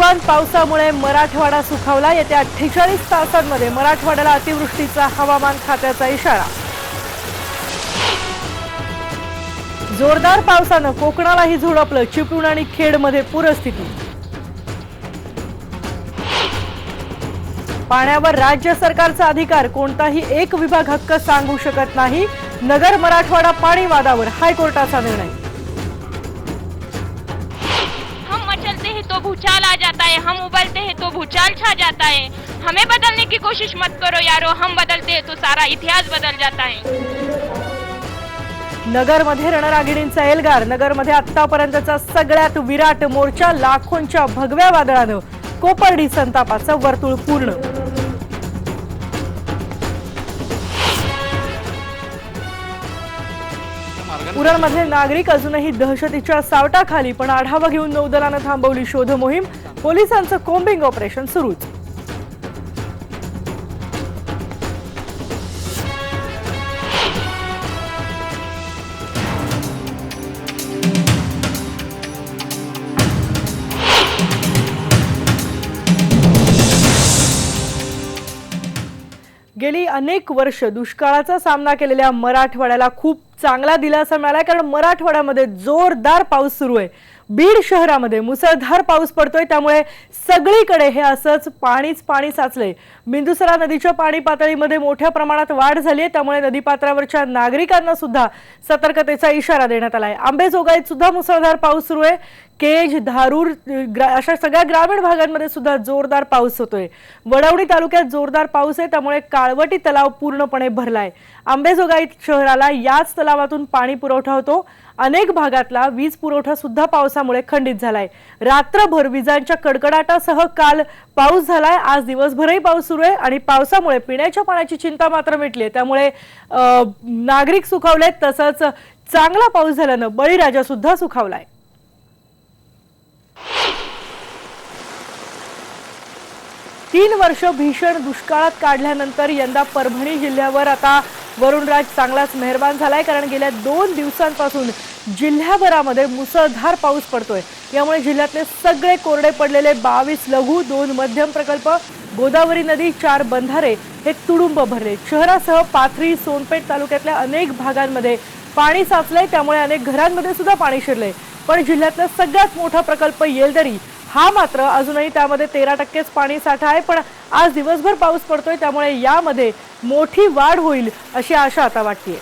तुफान पावसामुळे मराठवाडा सुखावला। येत्या 48 तासांमध्ये मराठवाड्याला अतिवृष्टीचा हवामान खात्याचा इशारा। जोरदार पावसानं कोकणालाही झोडपलं। चिपळूण आणि खेडमध्ये पूरस्थिती। पाण्यावर राज्य सरकारचा अधिकार, कोणताही एक विभाग हक्क सांगू शकत नाही। नगर मराठवाडा पाणी वादावर हायकोर्टाचा निर्णय। हम मचलते हैं तो भूचाल आ जाता है, हम उबलते हैं तो भूचाल छा जाता है। हमें बदलने की कोशिश मत करो यारो, हम बदलते हैं तो सारा इतिहास बदल जाता है। नगरमध्ये रणरागिणींचा एल्गार। नगरमध्ये आतापर्यंतचा सगळ्यात विराट मोर्चा। लाखोंच्या भगव्या वादळानं कोपर्डी संतापाचं वर्तुळ पूर्ण। उरणमधले नागरिक अजूनही दहशतीच्या सावटाखाली, पण आढावा घेऊन नौदलानं थांबवली शोध मोहीम। पोलिसांचं कोम्बिंग ऑपरेशन सुरूच। गेली अनेक वर्ष दुष्काळाचा सामना केलेल्या मराठवाड्याला खूप चांगला दिलासा मिळाला, कारण मराठवाड्यामध्ये जोरदार पाऊस सुरू आहे। बीड शहरामध्ये मुसळधार पाऊस पडतोय, त्यामुळे सगळीकडे हे असंच पाणीच पाणी साचलंय। बिंदुसरा नदीच्या पाणी पातळीमध्ये मोठ्या प्रमाणात वाढ झाली आहे, त्यामुळे नदीपात्रावरच्या नागरिकांना सुद्धा सतर्कतेचा इशारा देण्यात आलाय। आंबेजोगाईत सुद्धा मुसळधार पाऊस सुरू आहे। केज, धारूर अशा सगळ्या ग्रामीण भागांमध्ये सुद्धा जोरदार पाऊस होतोय। वडवणी तालुक्यात जोरदार पाऊस आहे, त्यामुळे काळवटी तलाव पूर्णपणे भरलाय। आंबेजोगाई शहराला याच तलावातून पाणी पुरवठा होतो। अनेक भागातला वीज पुरवठा सुद्धा पावसामुळे खंडित झालाय। रात्रभर विजांच्या कडकडाटासह काल पाऊस झालाय। आज दिवसभरही पाऊस सुरू आहे आणि पावसामुळे पिण्याच्या पाण्याची चिंता मात्र मिटली आहे, त्यामुळे नागरिक सुखावलेत। तसंच चांगला पाऊस झाल्यानं बळीराजा सुद्धा सुखावलाय। तीन वर्ष भीषण दुष्काळात काढल्यानंतर यंदा परभणी जिल्ह्यावर आता वरुणराज चांगलाच मेहरबान झालाय, कारण गेल्या 2 दिवसांपासून जिल्ह्याभरामध्ये मुसळधार पाऊस पडतोय। यामुळे जिल्ह्यातले सगळे कोरडे पडलेले 22 लघु, 2 मध्यम प्रकल्प, गोदावरी नदी, 4 बंधारे हे तुडुंब भरले। शहरासह पाथरी, सोनपेठ तालुक्यातल्या अनेक भागांमध्ये पाणी साचलंय, त्यामुळे अनेक घरांमध्ये सुद्धा पाणी शिरलंय। पण जिल्ह्यातला सगळ्यात मोठा प्रकल्प येलदरी हा मात्र अजूनही त्यामध्ये 13%च पाणी साठा आहे, पण आज दिवसभर पाऊस पडतोय, त्यामुळे यामध्ये मोठी वाढ होईल अशी आशा आता वाटतेय।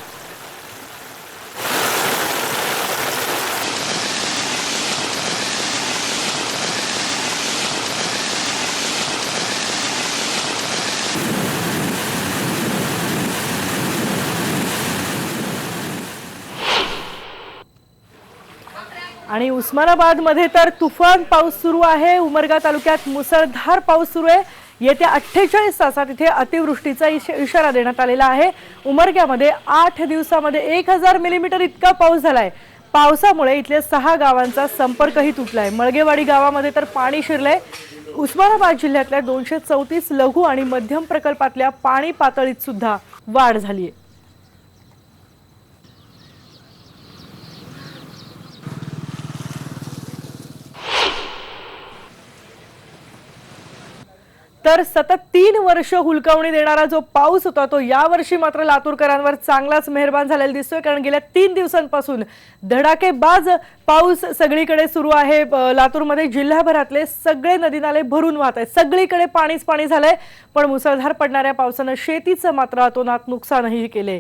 आणि उस्मानाबादमध्ये तर तुफान पाऊस सुरू आहे। उमरगा तालुक्यात मुसळधार पाऊस सुरू आहे। येत्या 48 तासात इथे अतिवृष्टीचा इशारा देण्यात आलेला आहे। उमरग्यामध्ये 8 दिवसामध्ये 1000 मिलीमीटर इतका पाऊस झालाय। पावसामुळे इथल्या 6 गावांचा संपर्कही तुटलाय। मळगेवाडी गावामध्ये तर पाणी शिरलंय। उस्मानाबाद जिल्ह्यातल्या 234 लघु आणि मध्यम प्रकल्पातल्या पाणी पातळीत सुद्धा वाढ झाली आहे। तर सतत 3 वर्ष हुलकावणी देणारा जो पाऊस होता तो यावर्षी मात्र लातूरकरांवर चांगलाच मेहरबान झालेला दिसतोय, कारण गेल्या 3 दिवसांपासून धडाकेबाज पाऊस सगळीकडे सुरू आहे। लातूरमध्ये जिल्ह्याभरातले सगळे नदी नाले भरून वाहत आहेत। सगळीकडे पाणीच पाणी झालंय, पण मुसळधार पडणाऱ्या पावसानं शेतीचं मात्र अतोनात नुकसानही केले।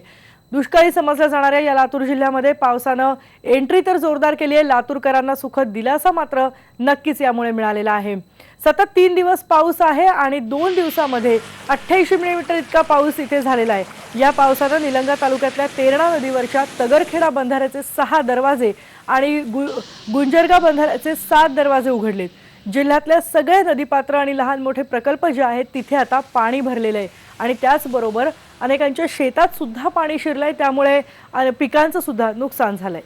दुष्काळी समजल्या जाणाऱ्या या लातूर जिल्ह्यामध्ये पावसानं एंट्री तर जोरदार केली आहे। लातूरकरांना सुखद दिलासा मात्र नक्कीच यामुळे मिळालेला आहे। सतत 3 दिवस पाऊस आहे आणि 2 दिवसामध्ये 88 मिलीमीटर इतका पाऊस इथे झालेला आहे। या पावसानं निलंगा तालुक्यातल्या तेरणा नदीवरच्या तगरखेडा बंधाऱ्याचे 6 दरवाजे आणि गुंजरगा बंधाऱ्याचे 7 दरवाजे उघडलेत। जिल्ह्यातल्या सगळे नदीपात्र आणि लहान मोठे प्रकल्प जे आहेत तिथे आता पाणी भरलेलं आहे आणि त्याचबरोबर अनेकांच्या शेतात सुद्धा पाणी शिरलंय, त्यामुळे पिकांचं सुद्धा नुकसान झालंय।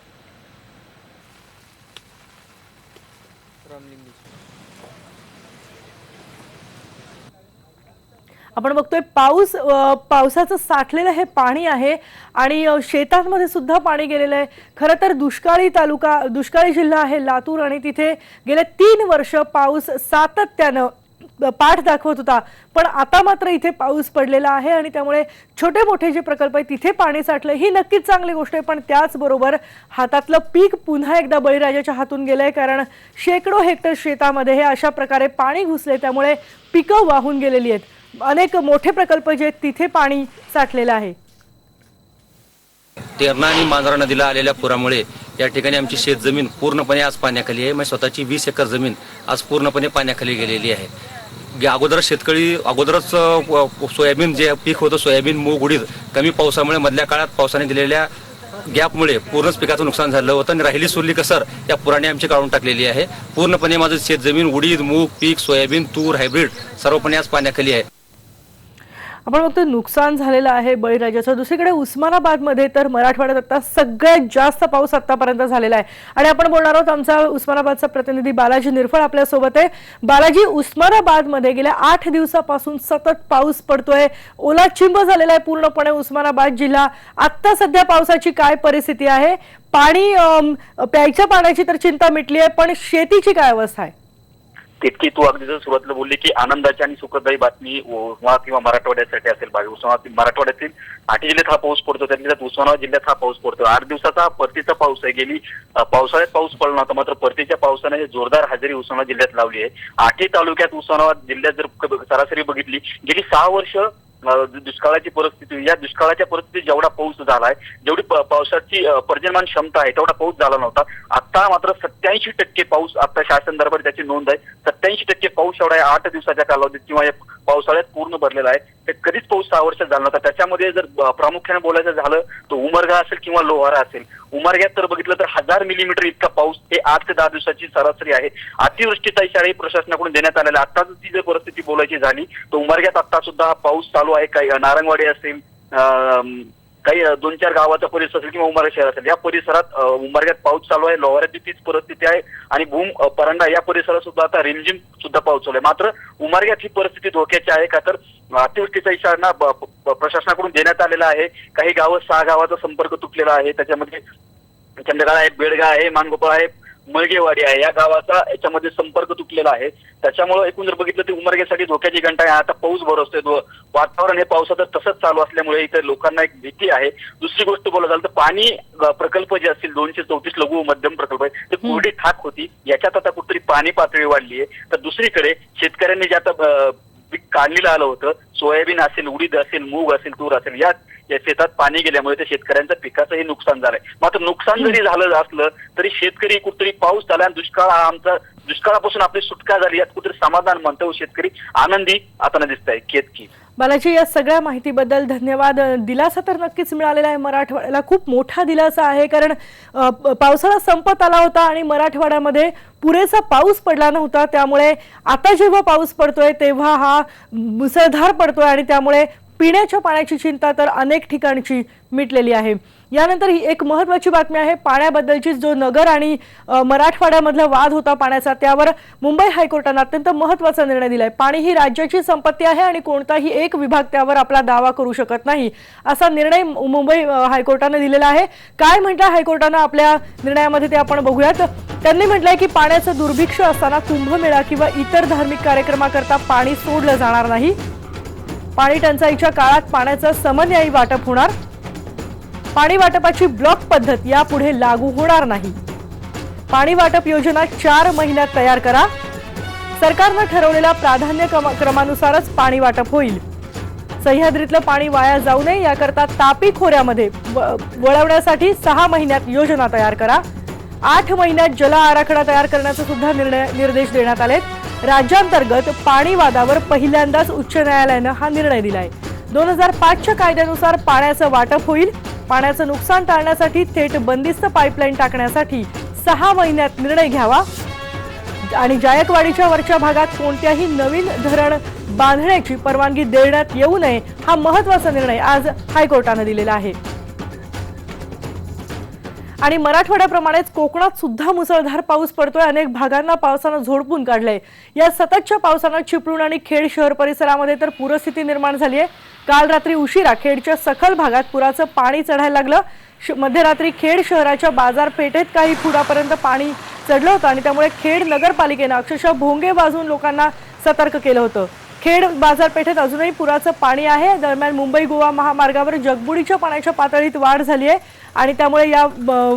आपण बघतोय पावसाचं साठलेलं हे पाणी आहे आणि शेतांमध्ये सुद्धा पाणी गेलेलं आहे। खरं तर दुष्काळी जिल्हा आहे लातूर आणि तिथे गेले 3 वर्ष पाऊस सातत्यानं पाठ दाखवत होता, पण आता मात्र इथे पाऊस पडलेला आहे आणि त्यामुळे छोटे मोठे जे प्रकल्प आहेत तिथे पाणी साठलं ही नक्कीच चांगली गोष्ट आहे। पण त्याचबरोबर हातातलं पीक पुन्हा एकदा बळीराजाच्या हातून गेलंय, कारण शेकडो हेक्टर शेतामध्ये हे अशा प्रकारे पाणी घुसले, त्यामुळे पिकं वाहून गेलेली आहेत। अनेक मोठे प्रकल्प जे आहेत तिथे पाणी साठलेलं आहे। तेरणा आणि मांजरा नदीला आलेल्या पुरामुळे या ठिकाणी आमची शेतजमीन पूर्णपणे आज पाण्याखाली आहे। माझी स्वतःची 20 एकर जमीन आज पूर्णपणे पाण्याखाली गेलेली आहे। अगोदरच सोयाबीन जे पीक होतं, सोयाबीन, मूग, उडीद कमी पावसामुळे मधल्या काळात पावसाने दिलेल्या गॅपमुळे पूर्णच पिकाचं नुकसान झालं होतं आणि राहिली सुरली कसर या पुराने आमची काढून टाकलेली आहे। पूर्णपणे माझं शेतजमीन, उडीद, मूग पीक, सोयाबीन, तूर, हायब्रिड सर्वपणे आज पाण्याखाली आहे। आपण बघतोय नुकसान झालेलं आहे बळीराजाचं। दुसरीकडे उस्मानाबादमध्ये तर मराठवाड्यात आता सगळ्यात जास्त पाऊस आतापर्यंत झालेला आहे आणि आपण बोलणार आहोत आमचा उस्मानाबादचा प्रतिनिधी बालाजी निरफळ आपल्या सोबत आहे। बालाजी, उस्मानाबादमध्ये गेल्या 8 दिवसापासून सतत पाऊस पडतोय, ओला चिंब झालेला आहे पूर्णपणे उस्मानाबाद जिल्हा। आता सध्या पावसाची काय परिस्थिती आहे? प्यायच्या पाण्याची तर चिंता मिटली आहे, पण शेतीची काय अवस्था आहे? तितकी तू अगदी सुरुवातीला बोलली की आनंदाची आणि सुखदायी बातमी उस्मानाबाद किंवा मराठवाड्यासाठी असेल। मराठवाड्यातील 8 जिल्ह्यात हा पाऊस पडतो, त्यातल्या उस्मानाबाद जिल्ह्यात हा पाऊस पडतो। 8 दिवसाचा परतीचा पाऊस आहे। गेली पावसाळ्यात पाऊस पडला नव्हता, मात्र परतीच्या पावसाने जोरदार हजेरी उस्मानाबाद जिल्ह्यात लावली आहे। 8 तालुक्यात उस्मानाबाद जिल्ह्यात जर सरासरी बघितली, गेली 6 वर्ष दुष्काळाची परिस्थिती, या दुष्काळाच्या परिस्थितीत जेवढा पाऊस झालाय, जेवढी पावसाची पर्जन्यमान क्षमता आहे तेवढा पाऊस झाला नव्हता। आता मात्र 87% पाऊस आता शासन दरबारी त्याची नोंद आहे। 87% पाऊस एवढा आहे 8 दिवसाच्या कालावधीत किंवा पावसाळ्यात पूर्ण भरलेला आहे। ते कधीच पाऊस 6 वर्षात झाला नव्हता। त्याच्यामध्ये जर प्रामुख्याने बोलायचं झालं तर उमरगा असेल किंवा लोहारा असेल। उमरग्यात तर बघितलं तर 1000 मिलीमीटर इतका पाऊस हे 8 ते 10 दिवसाची सरासरी आहे। अतिवृष्टीचा इशारा प्रशासनाकडून देण्यात आलेला। आताच ती जर परिस्थिती बोलायची झाली तर उमरग्यात आता सुद्धा हा पाऊस चालू आहे। काही नारंगवाडी असेल, काही 2-4 गावाचा परिसर असेल किंवा उमरगा शहर असेल, या परिसरात उमरग्यात पाऊस चालू आहे। लोहाऱ्याची तीच परिस्थिती आहे आणि भूम परांडा या परिसरात सुद्धा आता रिमझिम सुद्धा पाऊस चालू आहे। मात्र उमरग्यात ही परिस्थिती धोक्याची आहे, का तर अतिवृष्टीचा इशारा प्रशासनाकडून देण्यात आलेला आहे। काही गावं 6 गावाचा संपर्क तुटलेला आहे। त्याच्यामध्ये चंदगाळ आहे, बेडगा आहे, मानगोपाळ आहे, मळगेवाडी आहे, या गावाचा याच्यामध्ये संपर्क तुटलेला आहे। त्याच्यामुळे एकूण जर बघितलं तर उमरग्यासाठी धोक्याची घंटा आहे। आता पाऊस बरसतोय, वातावरण हे पावसाचं तसंच चालू असल्यामुळे इथे लोकांना एक भीती आहे। दुसरी गोष्ट बोलायला झालं तर पाणी प्रकल्प जे असतील 234 लघु व मध्यम प्रकल्प आहे ते कोरडी खाक होती, याच्यात आता कुठेतरी पाणी पातळी वाढली आहे। तर दुसरीकडे शेतकऱ्यांनी जे आता पीक काढलेलं आलं होतं, सोयाबीन असेल, उडीद असेल, मूग असेल, तूर असेल, या शेतात पाणी गेल्यामुळे त्या शेतकऱ्यांचं पिकाचंही नुकसान झालंय। मात्र नुकसान जरी झालं असलं तरी शेतकरी कुठेतरी पाऊस झाला आणि दुष्काळापासून आपली सुटका झाली यात कुठेतरी समाधान मानतो। शेतकरी आनंदी आता दिसत आहे। केतकी बालाजी, या सगळ्या माहितीबद्दल धन्यवाद। दिलासा तर नक्कीच मिळालेला आहे, मराठवाड्याला खूप मोठा दिलासा आहे, कारण पावसाळा संपत आला होता आणि मराठवाड्यामध्ये पुरेसा पाऊस पडला नव्हता। त्यामुळे आता जेव्हा पाऊस पडतोय तेव्हा हा मुसळधार पडतोय आणि त्यामुळे पिण्याच्या पाण्याची चिंता तर अनेक ठिकाणची मिटलेली आहे। यानंतर ही एक महत्त्वाची बातमी आहे पाण्याबद्दलची। जो नगर आणि मराठवाड्यामधला वाद होता पाण्याचा, त्यावर मुंबई हायकोर्टाने अत्यंत महत्त्वाचा निर्णय दिलाय। पाणी ही राज्याची संपत्ती आहे आणि कोणताही एक विभाग त्यावर आपला दावा करू शकत नाही, असा निर्णय मुंबई हायकोर्टाने दिलेला आहे। काय म्हटलं हायकोर्टाने आपल्या निर्णयामध्ये ते आपण बघूयात। त्यांनी म्हटलंय की पाण्याचं दुर्भिक्ष असताना कुंभमेळा किंवा इतर धार्मिक कार्यक्रमाकरता पाणी सोडलं जाणार नाही। पाणी टंचाईच्या काळात पाण्याचं समन्यायी वाटप होणार। पाणी वाटपाची ब्लॉक पद्धत यापुढे लागू होणार नाही। पाणी वाटप योजना 4 महिन्यात तयार करा। सरकारने ठरवलेल्या प्राधान्य क्रमानुसारच पाणी वाटप होईल। सह्याद्रीतलं पाणी वाया जाऊ नये याकरता तापी खोऱ्यामध्ये वळवण्यासाठी 6 महिन्यात योजना तयार करा। 8 महिन्यात जल आराखडा तयार करण्याचे सुद्धा निर्देश देण्यात आलेत। राज्यांतर्गत पाणी वादावर पहिल्यांदाच उच्च न्यायालयाने हा निर्णय दिलाय। 2005च्या कायद्यानुसार पाण्याचं वाटप होईल। पाण्याचं नुकसान टाळण्यासाठी थेट बंदिस्त पाईपलाईन टाकण्यासाठी 6 महिन्यात निर्णय घ्यावा आणि जायकवाडीच्या वरच्या भागात कोणत्याही नवीन धरण बांधण्याची परवानगी देण्यात येऊ नये, हा महत्त्वाचा निर्णय आज हायकोर्टाने दिलेला आहे। आणि मराठवाड्याप्रमाणेच कोकणात सुद्धा मुसळधार पाऊस पडतोय. अनेक भागांना पावसानं झोडपून काढलंय. या सततच्या पावसानं चिपळूण आणि खेड शहर परिसरामध्ये तर पूरस्थिती निर्माण झाली आहे. काल रात्री उशिरा खेडच्या सखल भागात पुराचं पाणी चढायला लागलं. मध्यरात्री खेड शहराच्या बाजारपेठेत काही फुटापर्यंत पाणी चढलं होतं आणि त्यामुळे खेड नगरपालिकेनं अक्षरशः भोंगे वाजवून लोकांना सतर्क केलं होतं. खेड बाजारपेठेत अजूनही पुराचं पाणी आहे. दरम्यान मुंबई गोवा महामार्गावर जगबुडीच्या पाण्याच्या पातळीत वाढ झाली आहे आणि त्यामुळे या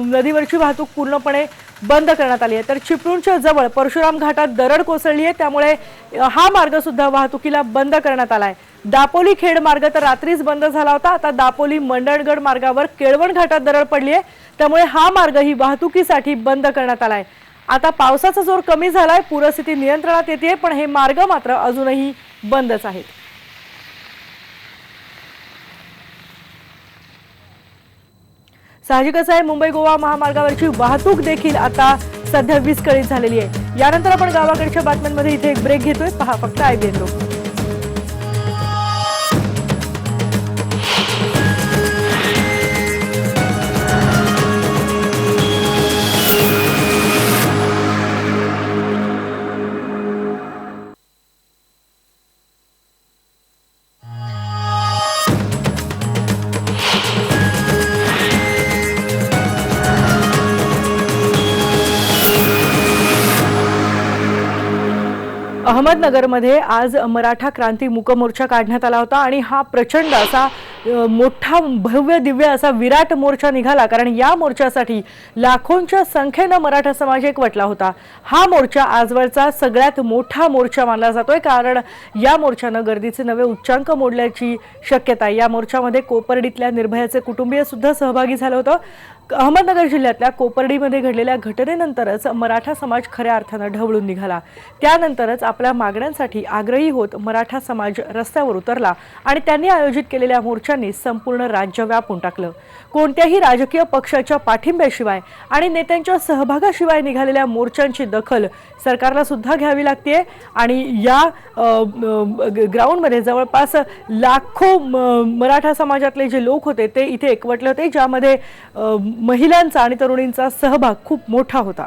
नदीवरची वाहतूक पूर्णपणे बंद करण्यात आली आहे. तर चिपळूणच्या जवळ परशुराम घाटात दरड कोसळली आहे, त्यामुळे हा मार्ग सुद्धा वाहतुकीला बंद करण्यात आलाय. दापोली खेड मार्ग तर रात्रीच बंद झाला होता. आता दापोली मंडणगड मार्गावर केळवण घाटात दरड पडली आहे, त्यामुळे हा मार्गही वाहतुकीसाठी बंद करण्यात आलाय. आता पावसाचा जोर कमी झालाय, पूरस्थिती नियंत्रणात येते, पण हे मार्ग मात्र अजूनही बंदच आहेत. साहजिकच आहे, मुंबई गोवा महामार्गावरची वाहतूक देखील आता सध्या विस्कळीत झालेली आहे. यानंतर आपण गावाकडच्या बातम्यांमध्ये इथे एक ब्रेक घेतोय. पहा फक्त IBN लोक. अहमदनगरमध्ये आज मराठा क्रांती मूक मोर्चा काढण्यात आला होता आणि हा प्रचंड असा मोठा भव्य दिव्य असा विराट मोर्चा निघाला, कारण या मोर्चासाठी लाखोंच्या संख्येनं मराठा समाज एकवटला होता. हा मोर्चा आजवरचा सगळ्यात मोठा मोर्चा मानला जातोय, कारण या मोर्चानं गर्दीचे नवे उच्चांक मोडल्याची शक्यता आहे. या मोर्चामध्ये कोपर्डीतल्या निर्भयाचे कुटुंबीय सुद्धा सहभागी झालं होतं. अहमदनगर जिल्ह्यातल्या कोपर्डीमध्ये घडलेल्या घटनेनंतरच मराठा समाज खऱ्या अर्थानं ढवळून निघाला. त्यानंतरच आपल्या मागण्यांसाठी आग्रही होत मराठा समाज रस्त्यावर उतरला आणि त्यांनी आयोजित केलेल्या मोर्चांनी संपूर्ण राज्य व्यापून टाकलं. कोणत्याही राजकीय पक्षाच्या पाठिंब्याशिवाय आणि नेत्यांच्या सहभागाशिवाय निघालेल्या मोर्चांची दखल सरकारला सुद्धा घ्यावी लागते आणि या ग्राउंडमध्ये जवळपास लाखो मराठा समाजातले जे लोक होते ते इथे एकवटले होते, ज्यामध्ये महिलांचा आणि तरुणींचा सहभाग खूप मोठा होता.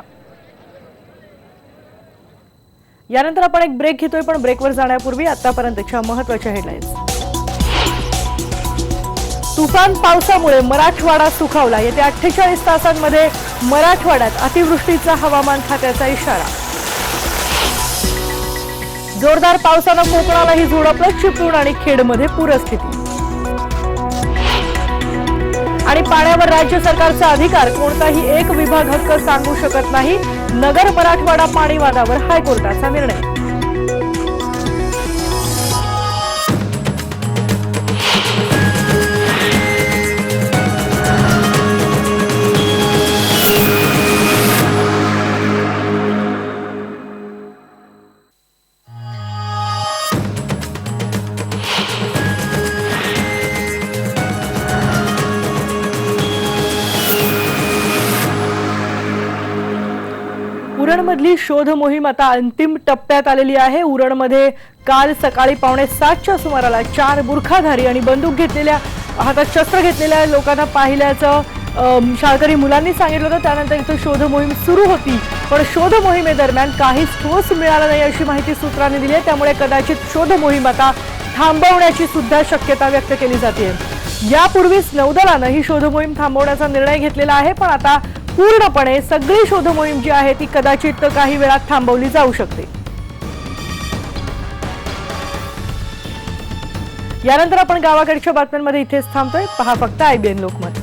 यानंतर आपण एक ब्रेक घेतोय, पण ब्रेकवर जाण्यापूर्वी आतापर्यंतच्या महत्त्वाच्या हेडलाईन्स. तुफान पावसामुळे मराठवाडा सुखावला. येत्या 48 तासांमध्ये मराठवाड्यात अतिवृष्टीचा हवामान खात्याचा इशारा. जोरदार पावसानं कोकणालाही झोडपलं. चिपळूण आणि खेडमध्ये पूरस्थिती. आणि पाण्यावर राज्य सरकारचा अधिकार, कोणताही एक विभाग हक्क सांगू शकत नाही. नगर मराठवाडा पाणी वादावर हायकोर्टाचा निर्णय. उरणमधली शोध मोहीम आता अंतिम टप्प्यात आलेली आहे. उरणमध्ये काल सकाळी 7:15च्या सुमाराला 4 बुरखाधारी आणि बंदूक घेतलेल्या, हातात शस्त्र घेतलेल्या लोकांना पाहिल्याचं शाळकरी मुलांनी सांगितलं होतं. त्यानंतर इथं शोध मोहीम सुरू होती, पण शोध मोहिमेदरम्यान काहीच ठोस मिळालं नाही अशी माहिती सूत्रांनी दिली आहे. त्यामुळे कदाचित शोध मोहीम आता थांबवण्याची सुद्धा शक्यता व्यक्त केली जाते. यापूर्वीच नौदलानं ही शोध मोहीम थांबवण्याचा निर्णय घेतलेला आहे, पण आता पूर्णपणे सगळी शोध मोहीम जी आहे ती कदाचित काही वेळात थांबवली जाऊ शकते. यानंतर आपण गावाकडच्या बातम्यांमध्ये इथेच थांबतोय. पहा फक्त IBN लोकमत.